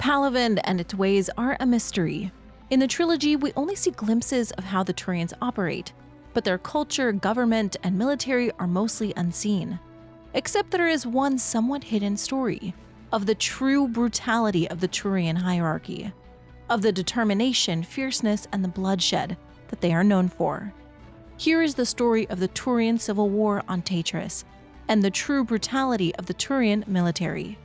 Palaven and its ways are a mystery. In the trilogy, we only see glimpses of how the Turians operate, but their culture, government, and military are mostly unseen. Except there is one somewhat hidden story of the true brutality of the Turian hierarchy, of the determination, fierceness, and the bloodshed that they are known for. Here is the story of the Turian civil war on Taetrus and the true brutality of the Turian military.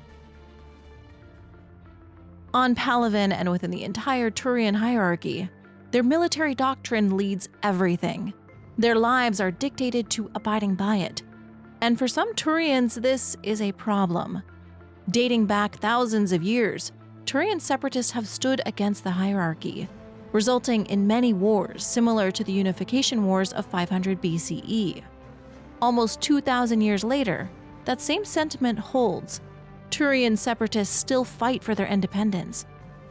On Palaven and within the entire Turian hierarchy, their military doctrine leads everything. Their lives are dictated to abiding by it. And for some Turians, this is a problem. Dating back thousands of years, Turian separatists have stood against the hierarchy, resulting in many wars similar to the unification wars of 500 BCE. Almost 2,000 years later, that same sentiment holds. Turian separatists still fight for their independence,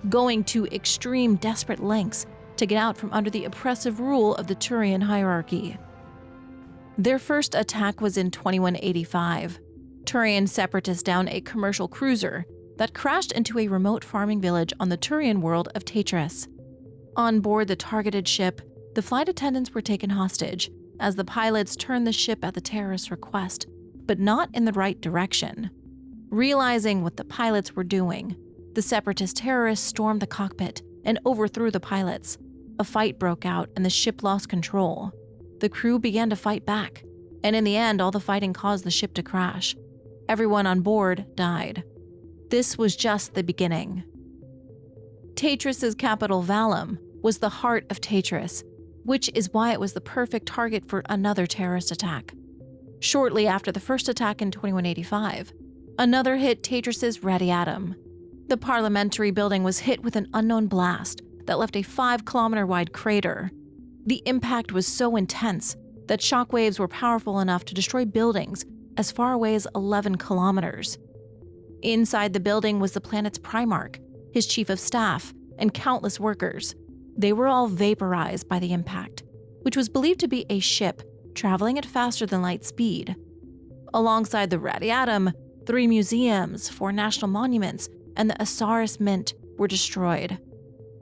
going to extreme, desperate lengths to get out from under the oppressive rule of the Turian hierarchy. Their first attack was in 2185. Turian separatists downed a commercial cruiser that crashed into a remote farming village on the Turian world of Taetrus. On board the targeted ship, the flight attendants were taken hostage as the pilots turned the ship at the terrorists' request, but not in the right direction. Realizing what the pilots were doing, the separatist terrorists stormed the cockpit and overthrew the pilots. A fight broke out and the ship lost control. The crew began to fight back, and in the end, all the fighting caused the ship to crash. Everyone on board died. This was just the beginning. Taetrus' capital Vallum was the heart of Taetrus, which is why it was the perfect target for another terrorist attack. Shortly after the first attack in 2185, another hit Taetrus' radiatum. The parliamentary building was hit with an unknown blast that left a 5-kilometer-wide crater. The impact was so intense that shockwaves were powerful enough to destroy buildings as far away as 11 kilometers. Inside the building was the planet's Primarch, his chief of staff, and countless workers. They were all vaporized by the impact, which was believed to be a ship traveling at faster than light speed. Alongside the radiatum, 3 museums, 4 national monuments, and the Asaris Mint were destroyed.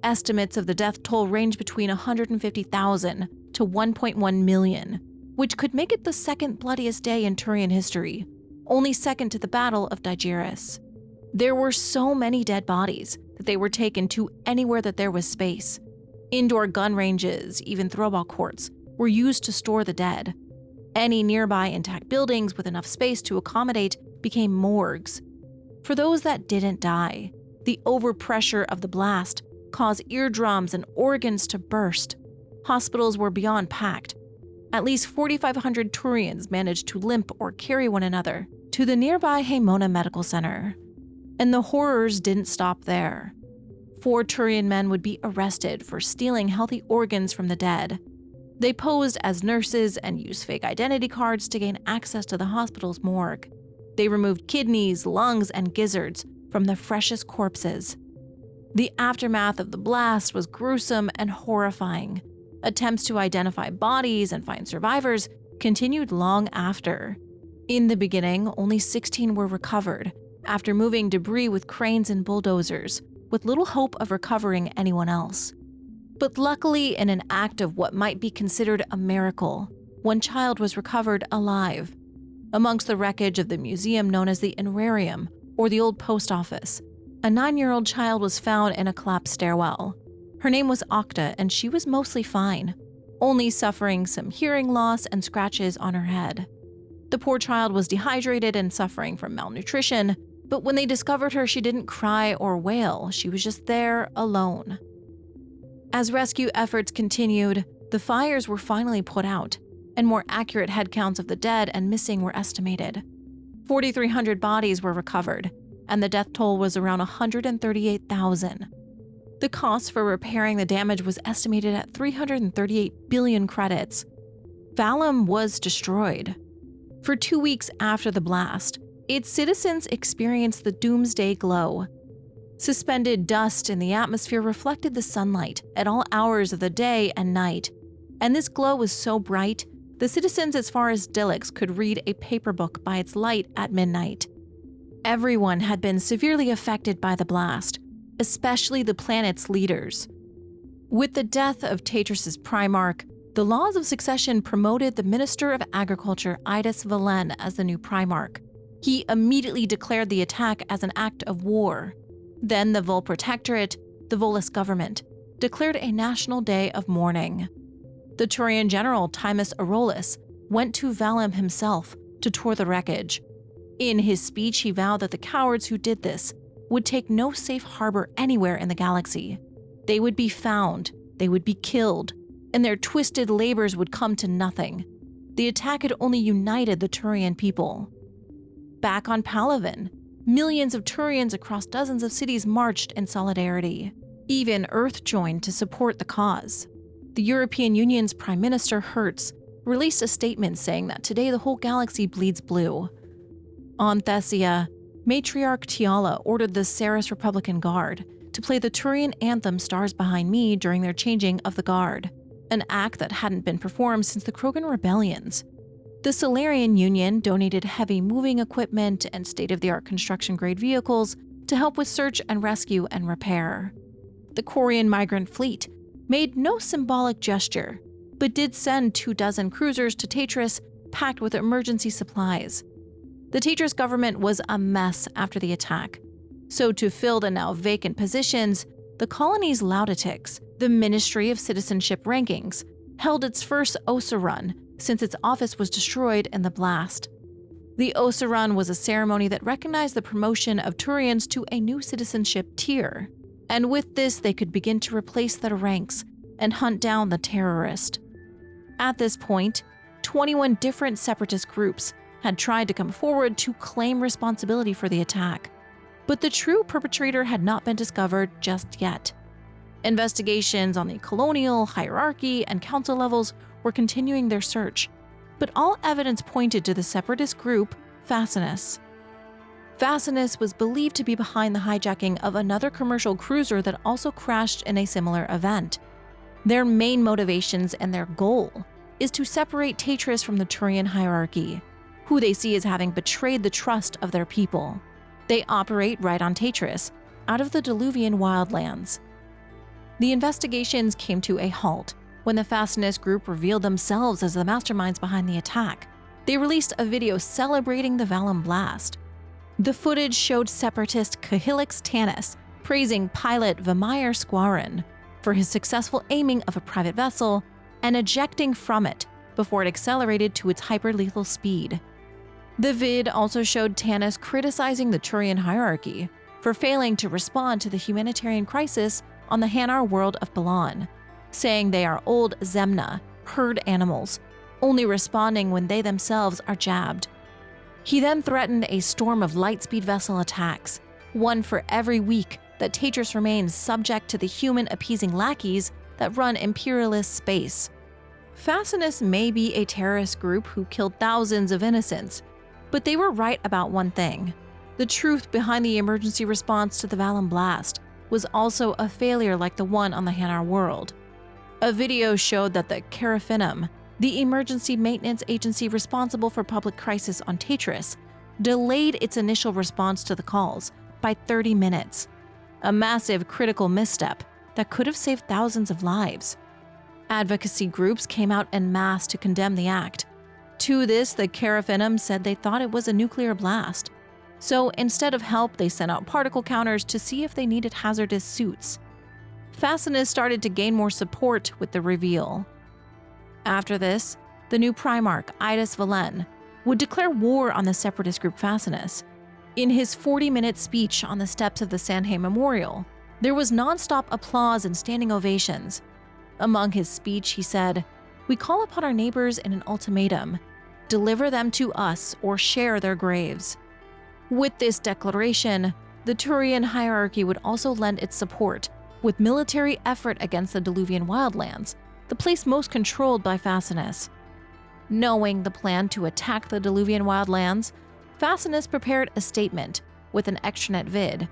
Estimates of the death toll range between 150,000 to 1.1 million, which could make it the second bloodiest day in Turian history, only second to the Battle of Digeris. There were so many dead bodies that they were taken to anywhere that there was space. Indoor gun ranges, even throwball courts, were used to store the dead. Any nearby intact buildings with enough space to accommodate became morgues. For those that didn't die, the overpressure of the blast caused eardrums and organs to burst. Hospitals were beyond packed. At least 4,500 Turians managed to limp or carry one another to the nearby Haemona Medical Center. And the horrors didn't stop there. 4 Turian men would be arrested for stealing healthy organs from the dead. They posed as nurses and used fake identity cards to gain access to the hospital's morgue. They removed kidneys, lungs, and gizzards from the freshest corpses. The aftermath of the blast was gruesome and horrifying. Attempts to identify bodies and find survivors continued long after. In the beginning, only 16 were recovered after moving debris with cranes and bulldozers, with little hope of recovering anyone else. But luckily, in an act of what might be considered a miracle, one child was recovered alive. Amongst the wreckage of the museum known as the Inrarium, or the old post office, a 9-year-old child was found in a collapsed stairwell. Her name was Octa, and she was mostly fine, only suffering some hearing loss and scratches on her head. The poor child was dehydrated and suffering from malnutrition, but when they discovered her, she didn't cry or wail. She was just there, alone. As rescue efforts continued, the fires were finally put out, and more accurate head counts of the dead and missing were estimated. 4,300 bodies were recovered, and the death toll was around 138,000. The cost for repairing the damage was estimated at 338 billion credits. Vallum was destroyed. For 2 weeks after the blast, its citizens experienced the doomsday glow. Suspended dust in the atmosphere reflected the sunlight at all hours of the day and night, and this glow was so bright, the citizens as far as Dilix could read a paper book by its light at midnight. Everyone had been severely affected by the blast, especially the planet's leaders. With the death of Taetrus' Primarch, the laws of succession promoted the Minister of Agriculture Vallum as the new Primarch. He immediately declared the attack as an act of war. Then the Vol Protectorate, the Volus government, declared a national day of mourning. The Turian general Timus Aurolus went to Vallum himself to tour the wreckage. In his speech, he vowed that the cowards who did this would take no safe harbor anywhere in the galaxy. They would be found, they would be killed, and their twisted labors would come to nothing. The attack had only united the Turian people. Back on Palaven, millions of Turians across dozens of cities marched in solidarity. Even Earth joined to support the cause. The European Union's Prime Minister Hertz released a statement saying that today the whole galaxy bleeds blue. On Thessia, Matriarch Tiala ordered the Ceres Republican Guard to play the Turian anthem Stars Behind Me during their changing of the guard, an act that hadn't been performed since the Krogan rebellions. The Solarian Union donated heavy moving equipment and state-of-the-art construction-grade vehicles to help with search and rescue and repair. The Quarian migrant fleet made no symbolic gesture, but did send 24 cruisers to Taetrus packed with emergency supplies. The Taetrus government was a mess after the attack, so to fill the now vacant positions, the colony's Laudatics, the Ministry of Citizenship Rankings, held its first Osa Run since its office was destroyed in the blast. The Osa Run was a ceremony that recognized the promotion of Turians to a new citizenship tier, and with this they could begin to replace their ranks and hunt down the terrorist. At this point, 21 different separatist groups had tried to come forward to claim responsibility for the attack, but the true perpetrator had not been discovered just yet. Investigations on the colonial, hierarchy, and council levels were continuing their search, but all evidence pointed to the separatist group, Fasinus. Fasinus was believed to be behind the hijacking of another commercial cruiser that also crashed in a similar event. Their main motivations and their goal is to separate Taetrus from the Turian hierarchy, who they see as having betrayed the trust of their people. They operate right on Taetrus, out of the Diluvian wildlands. The investigations came to a halt when the Fasinus group revealed themselves as the masterminds behind the attack. They released a video celebrating the Vallum blast. The footage showed separatist Kahilix Tanis praising pilot Vamir Squarin for his successful aiming of a private vessel and ejecting from it before it accelerated to its hyperlethal speed. The vid also showed Tanis criticizing the Turian hierarchy for failing to respond to the humanitarian crisis on the Hanar world of Balan, saying they are old Zemna, herd animals, only responding when they themselves are jabbed. He then threatened a storm of lightspeed vessel attacks, one for every week that Taetrus remains subject to the human-appeasing lackeys that run imperialist space. Fasinus may be a terrorist group who killed thousands of innocents, but they were right about one thing. The truth behind the emergency response to the Vallum blast was also a failure like the one on the Hanar world. A video showed that the Carafinum, the emergency maintenance agency responsible for public crisis on Taetrus, delayed its initial response to the calls by 30 minutes, a massive critical misstep that could have saved thousands of lives. Advocacy groups came out en masse to condemn the act. To this, the Carafinum said they thought it was a nuclear blast. So instead of help, they sent out particle counters to see if they needed hazardous suits. Fasinus started to gain more support with the reveal. After this, the new Primarch, Vallum, would declare war on the separatist group Fasinus. In his 40-minute speech on the steps of the Sanhei Memorial, there was nonstop applause and standing ovations. Among his speech, he said, "We call upon our neighbors in an ultimatum. Deliver them to us or share their graves." With this declaration, the Turian hierarchy would also lend its support with military effort against the Diluvian wildlands, the place most controlled by Fasinus. Knowing the plan to attack the Diluvian wildlands, Fasinus prepared a statement with an extranet vid.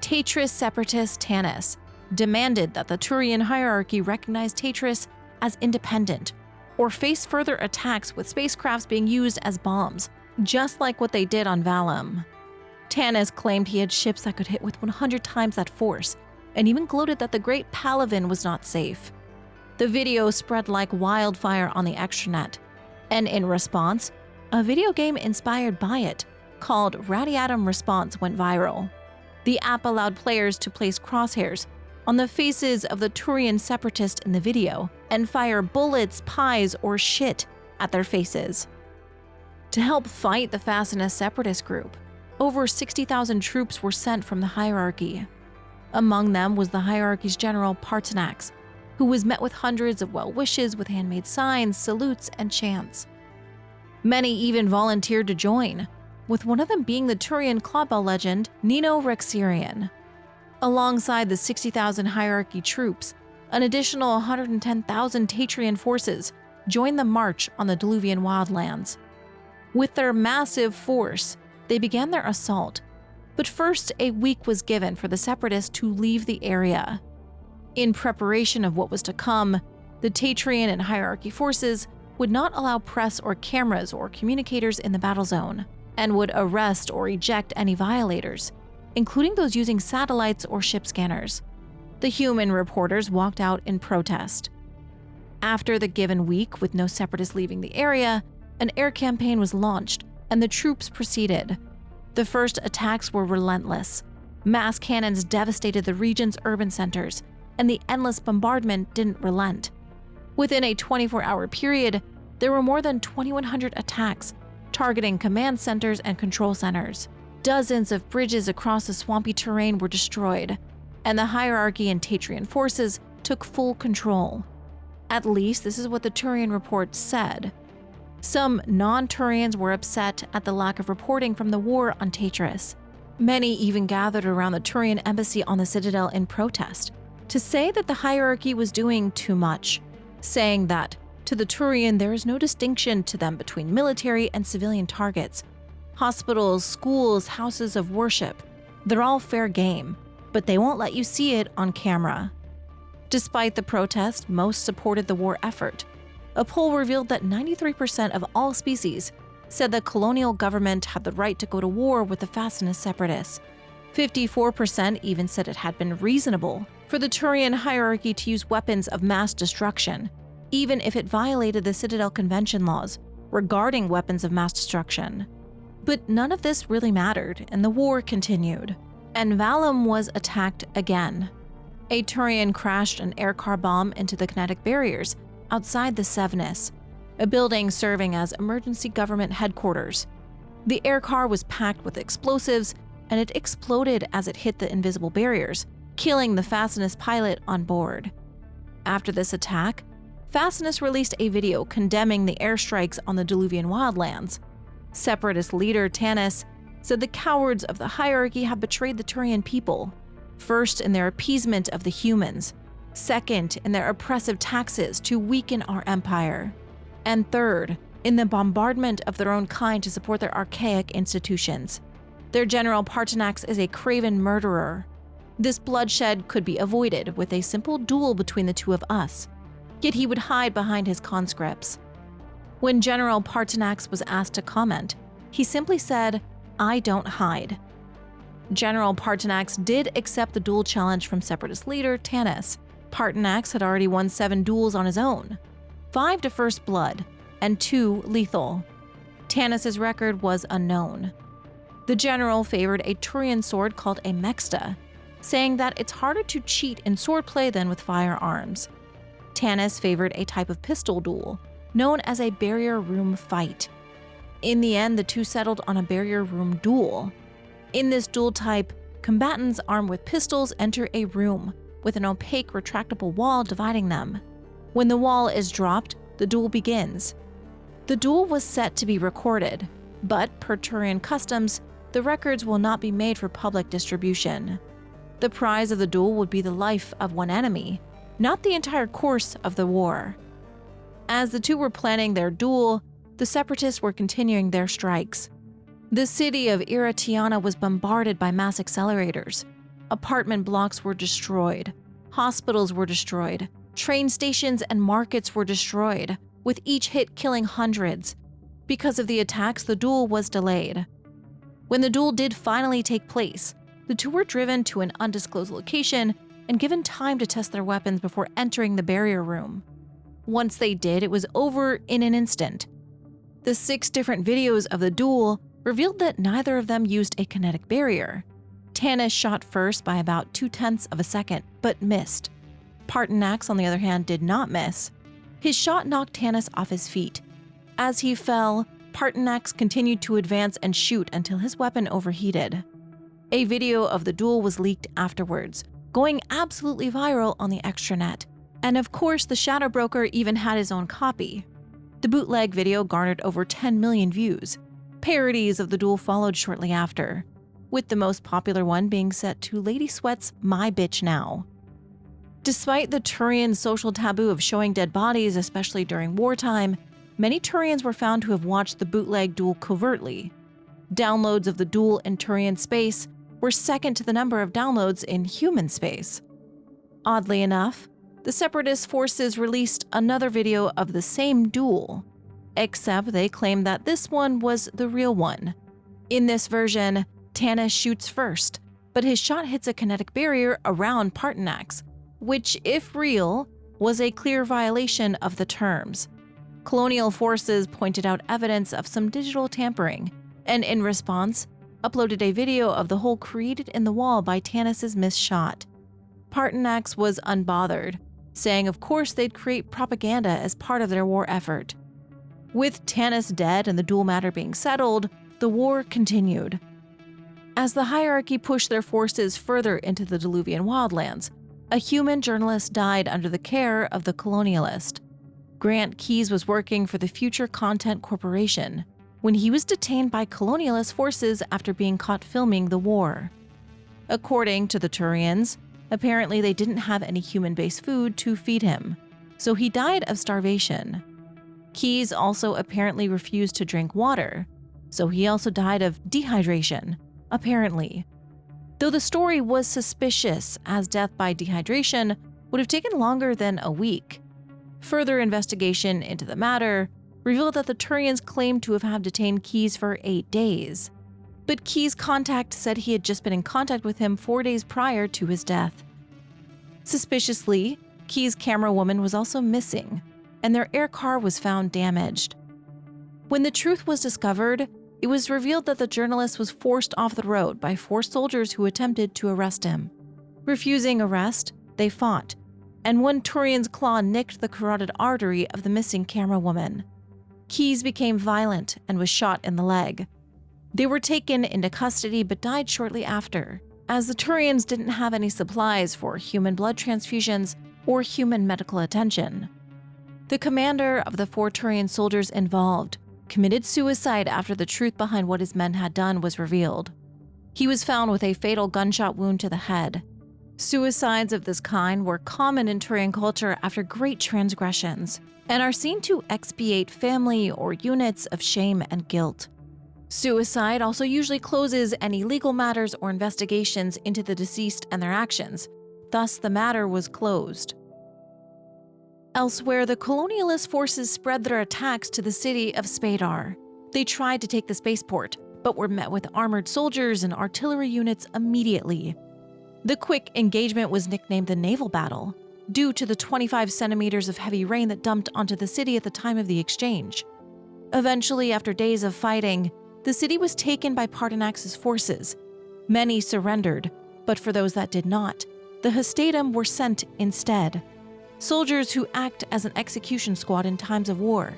Taetrus separatist Tanis demanded that the Turian hierarchy recognize Taetrus as independent or face further attacks with spacecrafts being used as bombs, just like what they did on Vallum. Taetrus claimed he had ships that could hit with 100 times that force, and even gloated that the Great Palavin was not safe. The video spread like wildfire on the extranet, and in response, a video game inspired by it, called Radiatum Response, went viral. The app allowed players to place crosshairs on the faces of the Turian separatists in the video and fire bullets, pies, or shit at their faces. To help fight the Fasinus separatist group, over 60,000 troops were sent from the hierarchy. Among them was the hierarchy's general Taetrus, who was met with hundreds of well wishes with handmade signs, salutes, and chants. Many even volunteered to join, with one of them being the Turian clawbell legend Nino Rexirian. Alongside the 60,000 hierarchy troops, an additional 110,000 Taetrian forces joined the march on the Diluvian wildlands. With their massive force, they began their assault, but first a week was given for the separatists to leave the area. In preparation of what was to come, the Taetrian and hierarchy forces would not allow press or cameras or communicators in the battle zone, and would arrest or eject any violators, including those using satellites or ship scanners. The human reporters walked out in protest. After the given week, with no separatists leaving the area, an air campaign was launched, and the troops proceeded. The first attacks were relentless. Mass cannons devastated the region's urban centers, and the endless bombardment didn't relent. Within a 24-hour period, there were more than 2,100 attacks, targeting command centers and control centers. Dozens of bridges across the swampy terrain were destroyed, and the hierarchy and Taetrian forces took full control. At least this is what the Turian report said. Some non-Turians were upset at the lack of reporting from the war on Taetrus. Many even gathered around the Turian embassy on the Citadel in protest, to say that the hierarchy was doing too much, saying that, to the Turian, there is no distinction to them between military and civilian targets. Hospitals, schools, houses of worship, they're all fair game, but they won't let you see it on camera. Despite the protest, most supported the war effort. A poll revealed that 93% of all species said the colonial government had the right to go to war with the Fasinus separatists. 54% even said it had been reasonable for the Turian hierarchy to use weapons of mass destruction, even if it violated the Citadel Convention laws regarding weapons of mass destruction. But none of this really mattered, and the war continued. And Vallum was attacked again. A Turian crashed an aircar bomb into the kinetic barriers outside the Sevenus, a building serving as emergency government headquarters. The aircar was packed with explosives, and it exploded as it hit the invisible barriers, killing the Fasinus pilot on board. After this attack, Fasinus released a video condemning the airstrikes on the Diluvian wildlands. Separatist leader Taetrus said the cowards of the hierarchy have betrayed the Turian people, first in their appeasement of the humans, second in their oppressive taxes to weaken our empire, and third in the bombardment of their own kind to support their archaic institutions. Their general Taetrus is a craven murderer. This bloodshed could be avoided with a simple duel between the two of us, yet he would hide behind his conscripts. When General Taetrus was asked to comment, he simply said, "I don't hide." General Taetrus did accept the duel challenge from separatist leader Taetrus. Taetrus had already won 7 duels on his own, 5 to first blood, and 2 lethal. Taetrus' record was unknown. The general favored a Turian sword called a mexta, saying that it's harder to cheat in swordplay than with firearms. Taetrus favored a type of pistol duel, known as a barrier room fight. In the end, the two settled on a barrier room duel. In this duel type, combatants armed with pistols enter a room with an opaque retractable wall dividing them. When the wall is dropped, the duel begins. The duel was set to be recorded, but per Turian customs, the records will not be made for public distribution. The prize of the duel would be the life of one enemy, not the entire course of the war. As the two were planning their duel, the separatists were continuing their strikes. The city of Iratiana was bombarded by mass accelerators. Apartment blocks were destroyed. Hospitals were destroyed. Train stations and markets were destroyed, with each hit killing hundreds. Because of the attacks, the duel was delayed. When the duel did finally take place, the two were driven to an undisclosed location and given time to test their weapons before entering the barrier room. Once they did, it was over in an instant. The 6 different videos of the duel revealed that neither of them used a kinetic barrier. Tanis shot first by about 0.2 of a second, but missed. Partonax, on the other hand, did not miss. His shot knocked Tanis off his feet. As he fell, Partonax continued to advance and shoot until his weapon overheated. A video of the duel was leaked afterwards, going absolutely viral on the extranet. And of course, the Shadow Broker even had his own copy. The bootleg video garnered over 10 million views. Parodies of the duel followed shortly after, with the most popular one being set to Lady Sweat's My Bitch Now. Despite the Turian social taboo of showing dead bodies, especially during wartime, many Turians were found to have watched the bootleg duel covertly. Downloads of the duel in Turian space were second to the number of downloads in human space. Oddly enough, the separatist forces released another video of the same duel, except they claimed that this one was the real one. In this version, Tanis shoots first, but his shot hits a kinetic barrier around Partonax, which, if real, was a clear violation of the terms. Colonial forces pointed out evidence of some digital tampering, and in response, uploaded a video of the hole created in the wall by Tanis's missed shot. Partonax was unbothered, saying of course they'd create propaganda as part of their war effort. With Tanis dead and the duel matter being settled, the war continued. As the hierarchy pushed their forces further into the Diluvian wildlands, a human journalist died under the care of the colonialist. Grant Keyes was working for the Future Content Corporation when he was detained by colonialist forces after being caught filming the war. According to the Turians, apparently they didn't have any human-based food to feed him, so he died of starvation. Keyes also apparently refused to drink water, so he also died of dehydration, apparently. Though the story was suspicious, as death by dehydration would have taken longer than a week. Further investigation into the matter revealed that the Turians claimed to have had detained Keyes for 8 days. But Keyes' contact said he had just been in contact with him 4 days prior to his death. Suspiciously, Keyes' camera woman was also missing, and their air car was found damaged. When the truth was discovered, it was revealed that the journalist was forced off the road by 4 soldiers who attempted to arrest him. Refusing arrest, they fought, and one Turian's claw nicked the carotid artery of the missing camera woman. Keyes became violent and was shot in the leg. They were taken into custody but died shortly after, as the Turians didn't have any supplies for human blood transfusions or human medical attention. The commander of the 4 Turian soldiers involved committed suicide after the truth behind what his men had done was revealed. He was found with a fatal gunshot wound to the head. Suicides of this kind were common in Turian culture after great transgressions, and are seen to expiate family or units of shame and guilt. Suicide also usually closes any legal matters or investigations into the deceased and their actions, thus the matter was closed. Elsewhere, the colonialist forces spread their attacks to the city of Spadar. They tried to take the spaceport, but were met with armored soldiers and artillery units immediately. The quick engagement was nicknamed the Naval Battle, due to the 25 centimeters of heavy rain that dumped onto the city at the time of the exchange. Eventually, after days of fighting, the city was taken by Partonax's forces. Many surrendered, but for those that did not, the Hastatum were sent instead. Soldiers who act as an execution squad in times of war,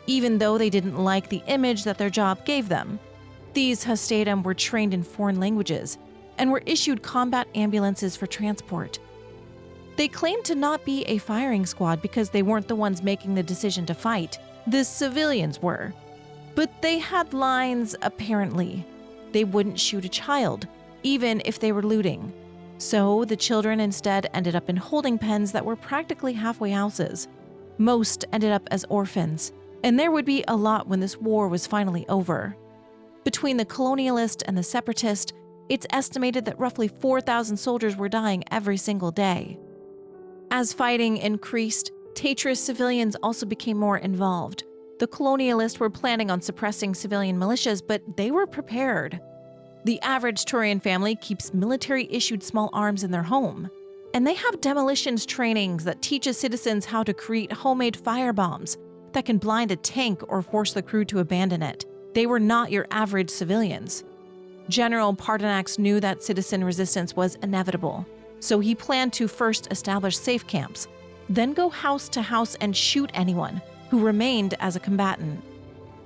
even though they didn't like the image that their job gave them. These Hastatum were trained in foreign languages and were issued combat ambulances for transport. They claimed to not be a firing squad because they weren't the ones making the decision to fight. The civilians were. But they had lines, apparently. They wouldn't shoot a child, even if they were looting. So the children instead ended up in holding pens that were practically halfway houses. Most ended up as orphans, and there would be a lot when this war was finally over. Between the colonialist and the separatist, it's estimated that roughly 4,000 soldiers were dying every single day. As fighting increased, Taetrus civilians also became more involved. The colonialists were planning on suppressing civilian militias, but they were prepared. The average Turian family keeps military-issued small arms in their home, and they have demolitions trainings that teaches citizens how to create homemade firebombs that can blind a tank or force the crew to abandon it. They were not your average civilians. General Pardonax knew that citizen resistance was inevitable, so he planned to first establish safe camps, then go house to house and shoot anyone who remained as a combatant.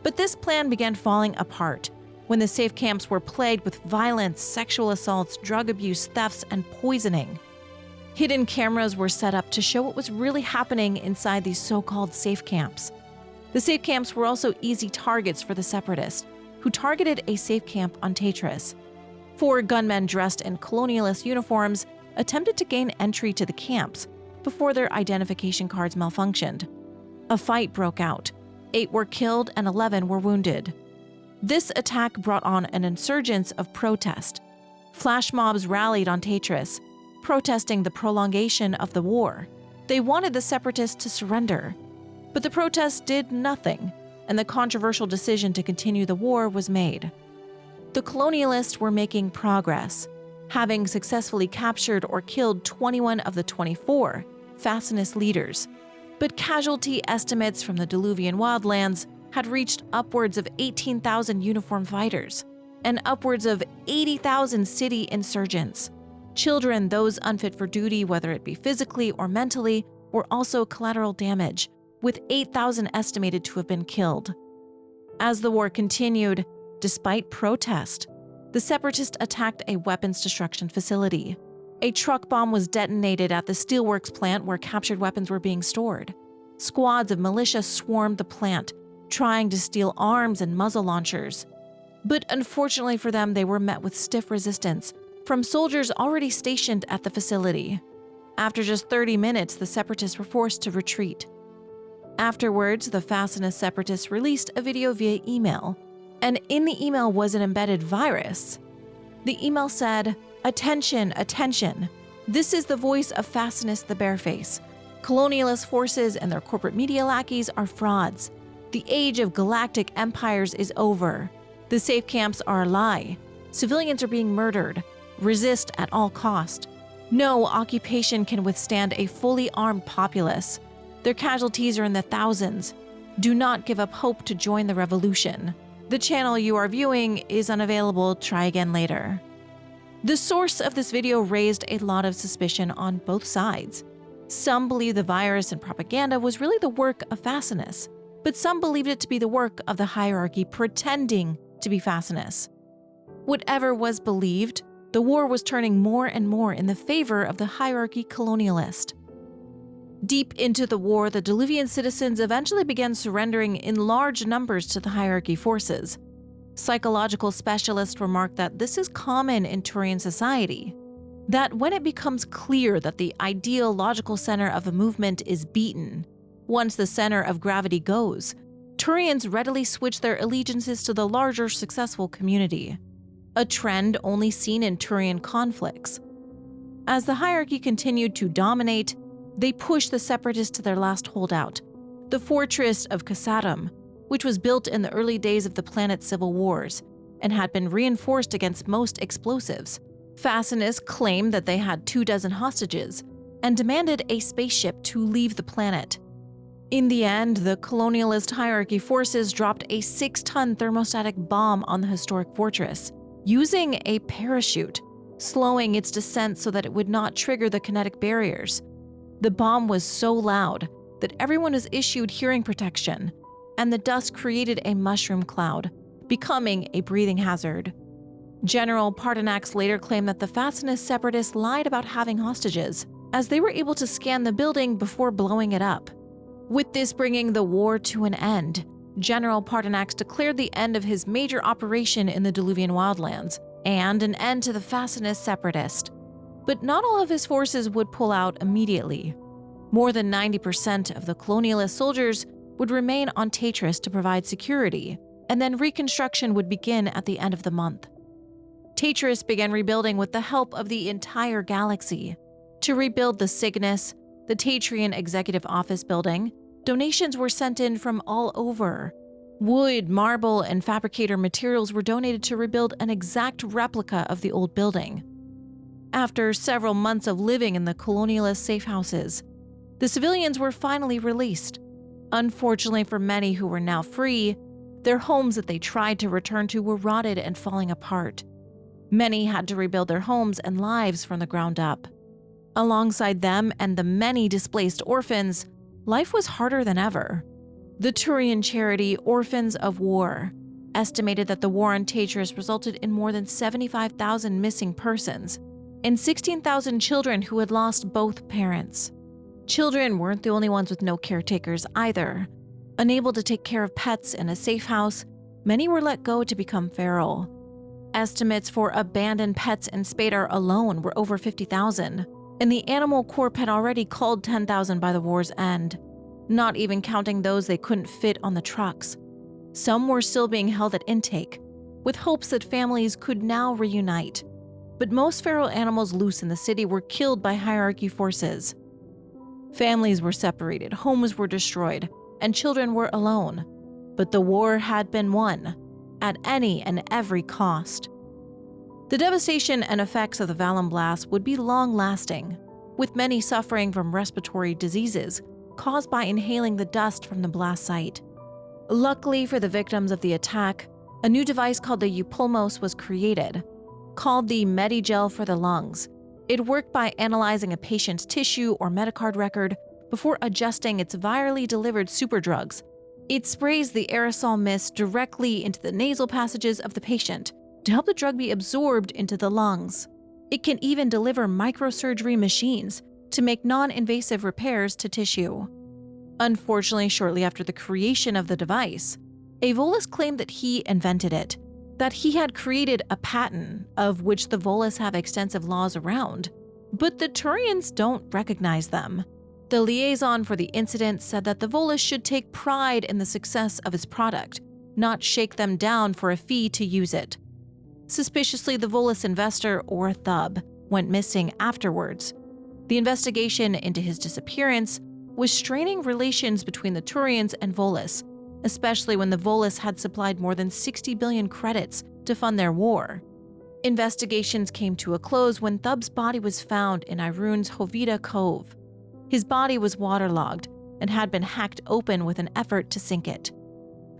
But this plan began falling apart when the safe camps were plagued with violence, sexual assaults, drug abuse, thefts, and poisoning. Hidden cameras were set up to show what was really happening inside these so-called safe camps. The safe camps were also easy targets for the separatists, who targeted a safe camp on Taetrus. 4 gunmen dressed in colonialist uniforms attempted to gain entry to the camps before their identification cards malfunctioned. A fight broke out. 8 were killed and 11 were wounded. This attack brought on an insurgence of protest. Flash mobs rallied on Taetrus, protesting the prolongation of the war. They wanted the separatists to surrender. But the protests did nothing, and the controversial decision to continue the war was made. The colonialists were making progress, having successfully captured or killed 21 of the 24 Fasinus leaders. But casualty estimates from the Diluvian wildlands had reached upwards of 18,000 uniformed fighters and upwards of 80,000 city insurgents. Children, those unfit for duty, whether it be physically or mentally, were also collateral damage, with 8,000 estimated to have been killed. As the war continued, despite protest, the separatists attacked a weapons destruction facility. A truck bomb was detonated at the steelworks plant where captured weapons were being stored. Squads of militia swarmed the plant, trying to steal arms and muzzle launchers. But unfortunately for them, they were met with stiff resistance from soldiers already stationed at the facility. After just 30 minutes, the separatists were forced to retreat. Afterwards, the Fasinus separatists released a video via email, and in the email was an embedded virus. The email said, "Attention, attention. This is the voice of Fasinus the Bareface. Colonialist forces and their corporate media lackeys are frauds. The age of galactic empires is over. The safe camps are a lie. Civilians are being murdered. Resist at all cost. No occupation can withstand a fully armed populace. Their casualties are in the thousands. Do not give up hope to join the revolution. The channel you are viewing is unavailable. Try again later." The source of this video raised a lot of suspicion on both sides. Some believe the virus and propaganda was really the work of Fasinus, but some believed it to be the work of the hierarchy pretending to be Fasinus. Whatever was believed, the war was turning more and more in the favor of the hierarchy colonialist. Deep into the war, the Diluvian citizens eventually began surrendering in large numbers to the hierarchy forces. Psychological specialists remarked that this is common in Turian society, that when it becomes clear that the ideal logical center of a movement is beaten, once the center of gravity goes, Turians readily switch their allegiances to the larger successful community, a trend only seen in Turian conflicts. As the hierarchy continued to dominate, they pushed the separatists to their last holdout, the fortress of Casadum, which was built in the early days of the planet's civil wars and had been reinforced against most explosives. Fasinus claimed that they had 24 hostages and demanded a spaceship to leave the planet. In the end, the colonialist hierarchy forces dropped a 6-ton thermostatic bomb on the historic fortress, using a parachute, slowing its descent so that it would not trigger the kinetic barriers. The bomb was so loud that everyone was issued hearing protection, and the dust created a mushroom cloud, becoming a breathing hazard. General Pardonax later claimed that the Fasinus separatists lied about having hostages, as they were able to scan the building before blowing it up. With this bringing the war to an end, General Pardonax declared the end of his major operation in the Diluvian wildlands, and an end to the Fasinus separatists. But not all of his forces would pull out immediately. More than 90% of the colonialist soldiers would remain on Taetrus to provide security, and then reconstruction would begin at the end of the month. Taetrus began rebuilding with the help of the entire galaxy. To rebuild the Cygnus, the Taetrian Executive Office building, donations were sent in from all over. Wood, marble, and fabricator materials were donated to rebuild an exact replica of the old building. After several months of living in the colonialist safe houses, the civilians were finally released. Unfortunately for many who were now free, their homes that they tried to return to were rotted and falling apart. Many had to rebuild their homes and lives from the ground up. Alongside them and the many displaced orphans, life was harder than ever. The Turian charity Orphans of War estimated that the war on Taetrus resulted in more than 75,000 missing persons and 16,000 children who had lost both parents. Children weren't the only ones with no caretakers either. Unable to take care of pets in a safe house, many were let go to become feral. Estimates for abandoned pets in Spadar alone were over 50,000, and the Animal Corp had already culled 10,000 by the war's end, not even counting those they couldn't fit on the trucks. Some were still being held at intake, with hopes that families could now reunite. But most feral animals loose in the city were killed by hierarchy forces. Families were separated, homes were destroyed, and children were alone. But the war had been won, at any and every cost. The devastation and effects of the Vallum blast would be long-lasting, with many suffering from respiratory diseases caused by inhaling the dust from the blast site. Luckily for the victims of the attack, a new device called the Eupulmos was created, called the Medigel for the lungs. It worked by analyzing a patient's tissue or Medicard record before adjusting its virally delivered superdrugs. It sprays the aerosol mist directly into the nasal passages of the patient to help the drug be absorbed into the lungs. It can even deliver microsurgery machines to make non-invasive repairs to tissue. Unfortunately, shortly after the creation of the device, a Volus claimed that he invented it, that he had created a patent of which the Volus have extensive laws around, but the Turians don't recognize them. The liaison for the incident said that the Volus should take pride in the success of its product, not shake them down for a fee to use it. Suspiciously, the Volus investor, or Thub, went missing afterwards. The investigation into his disappearance was straining relations between the Turians and Volus, especially when the Volus had supplied more than 60 billion credits to fund their war. Investigations came to a close when Thub's body was found in Irun's Hovida Cove. His body was waterlogged and had been hacked open with an effort to sink it.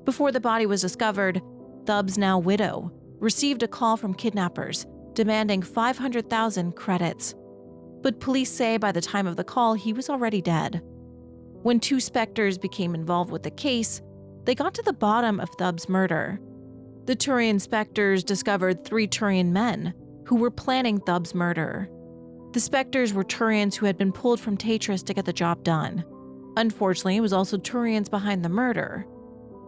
Before the body was discovered, Thub's now widow received a call from kidnappers demanding 500,000 credits. But police say by the time of the call, he was already dead. When two specters became involved with the case, they got to the bottom of Thub's murder. The Turian specters discovered 3 Turian men who were planning Thub's murder. The specters were Turians who had been pulled from Taetrus to get the job done. Unfortunately, it was also Turians behind the murder.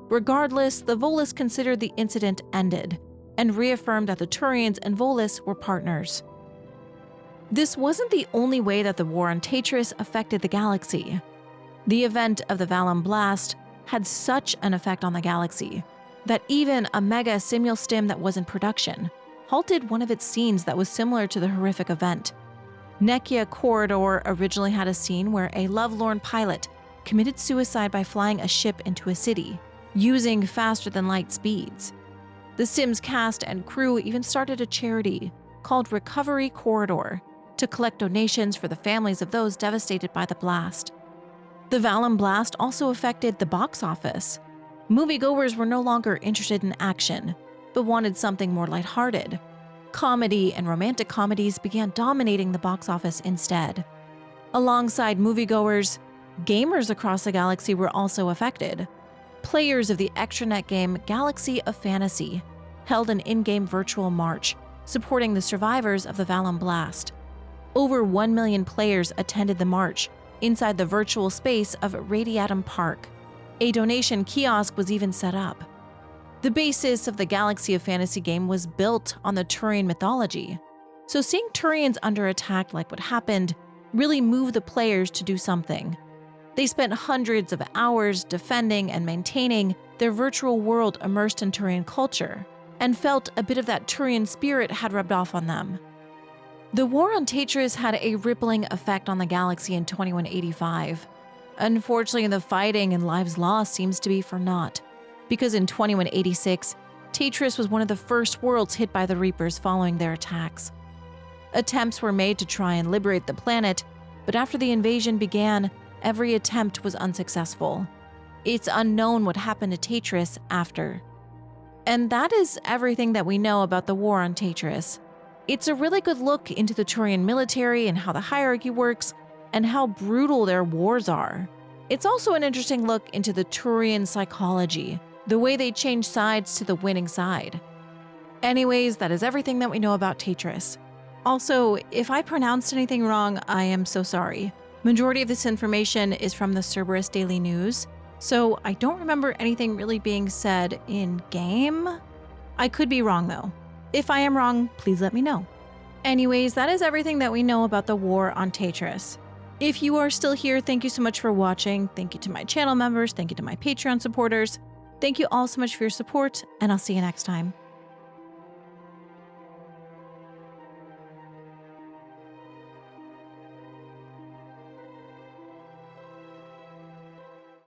Regardless, the Volus considered the incident ended and reaffirmed that the Turians and Volus were partners. This wasn't the only way that the war on Taetrus affected the galaxy. The event of the Vallum blast had such an effect on the galaxy that even a mega simul-stim that was in production halted one of its scenes that was similar to the horrific event. Nekia Corridor originally had a scene where a lovelorn pilot committed suicide by flying a ship into a city, using faster-than-light speeds. The Sim's cast and crew even started a charity called Recovery Corridor to collect donations for the families of those devastated by the blast. The Vallum blast also affected the box office. Moviegoers were no longer interested in action, but wanted something more lighthearted. Comedy and romantic comedies began dominating the box office instead. Alongside moviegoers, gamers across the galaxy were also affected. Players of the extranet game Galaxy of Fantasy held an in-game virtual march supporting the survivors of the Vallum blast. Over 1 million players attended the march inside the virtual space of Radiatum Park. A donation kiosk was even set up. The basis of the Galaxy of Fantasy game was built on the Turian mythology, so seeing Turians under attack like what happened really moved the players to do something. They spent hundreds of hours defending and maintaining their virtual world immersed in Turian culture, and felt a bit of that Turian spirit had rubbed off on them. The war on Taetrus had a rippling effect on the galaxy in 2185. Unfortunately, the fighting and lives lost seems to be for naught. because in 2186, Taetrus was one of the first worlds hit by the Reapers following their attacks. Attempts were made to try and liberate the planet, but after the invasion began, every attempt was unsuccessful. It's unknown what happened to Taetrus after. And that is everything that we know about the war on Taetrus. It's a really good look into the Turian military and how the hierarchy works, and how brutal their wars are. It's also an interesting look into the Turian psychology, the way they change sides to the winning side. Anyways, that is everything that we know about Taetrus. Also, if I pronounced anything wrong, I am so sorry. Majority of this information is from the Cerberus Daily News, so I don't remember anything really being said in-game. I could be wrong though. If I am wrong, please let me know. Anyways, that is everything that we know about the war on Taetrus. If you are still here, thank you so much for watching. Thank you to my channel members, thank you to my Patreon supporters. Thank you all so much for your support, and I'll see you next time.